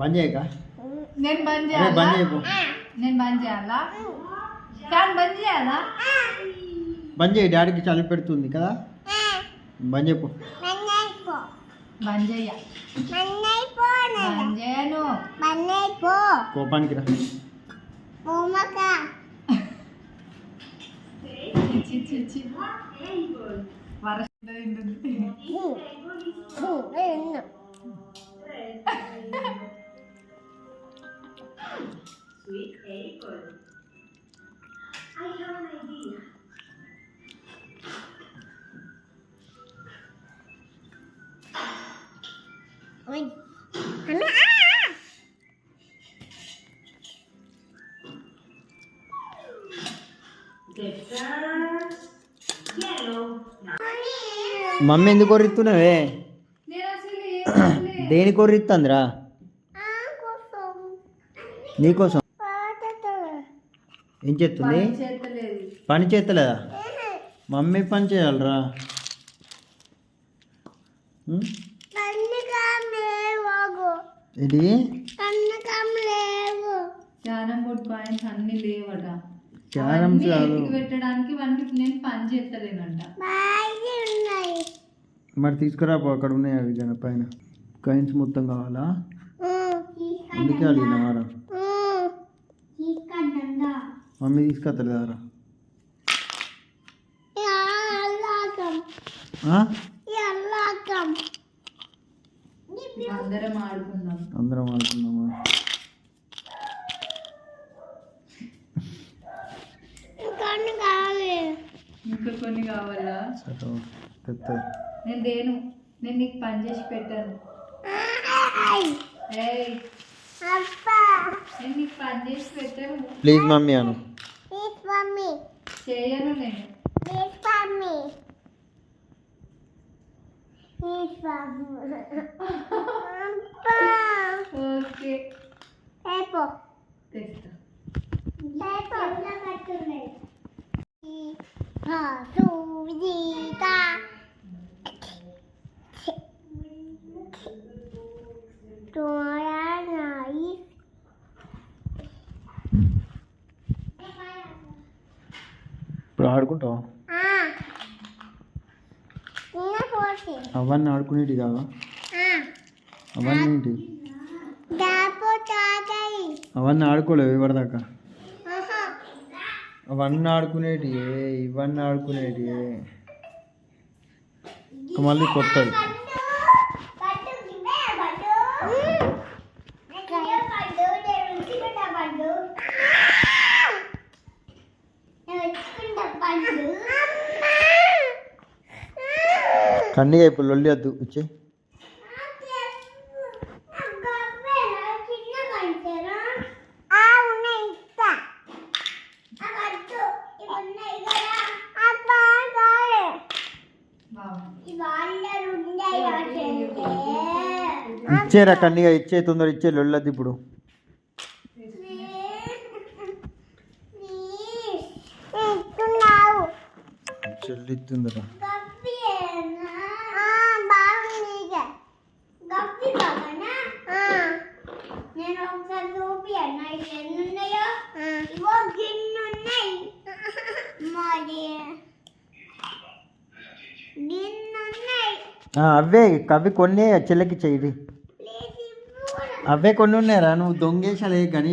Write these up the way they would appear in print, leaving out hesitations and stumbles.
బంద్ చేయక నేను బంద్ చేయాలా నేను బంద్ చేయాలా ఫ్యాన్ బంద్ చేయాలా బంద్ చేయి డాడీకి చలి పెడుతుంది కదా బంద్ చెప్పు బంద్ చేయ బంద్ చేయను కోపానికి రా Sweet apple. I have an idea. Mummy ఎందుకు కొర్రిస్తున్నావే దేని కొర్రిస్తుందిరా నీకోసం ఏం చేస్తుంది పని చేస్తలేదా మమ్మీ పని చేయాలరా ఇది క్యారం బోర్డ్ పాయింట్స్ అన్ని లేవట క్యారం పెట్టడానికి వానికి నేను పని చేస్తలేనంట మరి తీసుకురా అక్కడ ఉన్నాయి అవి కానీ పైన కాయిన్స్ మొత్తం కావాలా అందుకే అడిగినావారా మమ్మీ తీసుకొస్తలేదారా అందరం ఆడుకుందాం అందరం ఆడుకుందామా ఇంకా కొన్ని కావాలా నేను నీకు పని చేసి పెట్టాను నేను నీకు పని చేసి పెట్టాను ప్లీజ్ మమ్మీ అను చేయను నేను ఓకే తెస్తా ఇప్పుడు ఆడుకుంటావా అవన్నీ ఆడుకునేటి కాదా అవన్నీ అవన్నీ ఆడుకోలేవు ఇవ్వడదాకా అవన్నీ ఆడుకునేటి ఇవన్నీ ఆడుకునేటి మళ్ళీ కొత్తది కన్నీగా ఇప్పుడు లొల్లి వద్దు ఇచ్చే ఇచ్చేరా కన్నీగా ఇచ్చే తొందర ఇచ్చే లొల్లద్దు ఇప్పుడు చెల్లిస్తుందిరా అవే అవి కొన్ని చెల్లెకి చెయ్యి అవే కొన్ని ఉన్నాయరా నువ్వు దొంగేసాలే కానీ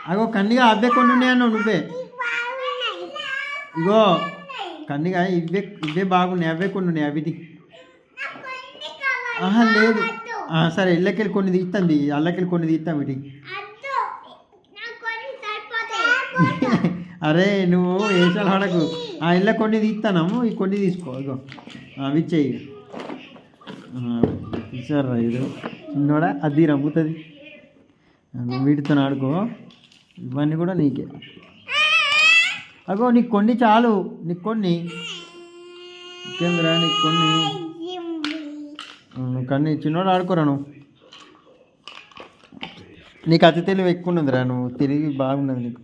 అగో కన్నిగా అవే కొన్ని ఉన్నాయన్నావు నువ్వే ఇగో కన్నిగా ఇవే బాగున్నాయి అవే కొన్ని ఉన్నాయి అవిటి లేదు సరే ఇళ్ళకెళ్ళి కొన్ని తీస్తుంది అల్లకెళ్ళి కొన్ని తీస్తాం వీటికి అరే నువ్వు వేసాలు ఆడకు ఇళ్ళ కొన్ని తీస్తాము ఈ కొన్ని తీసుకో ఇగో అవి ఇచ్చేయి ఇచ్చారా ఇది చిన్నోడా అది రమ్ముతుంది వీటితో ఆడుకో ఇవన్నీ కూడా నీకే అగో నీకు కొన్ని చాలు నీకు కొన్ని ఇంకేంద్రా నీకు కొన్ని కానీ చిన్నోడు ఆడుకోరా నువ్వు నీకు అతి తెలివి ఎక్కువ ఉన్నదిరా నువ్వు తిరిగి బాగున్నది నీకు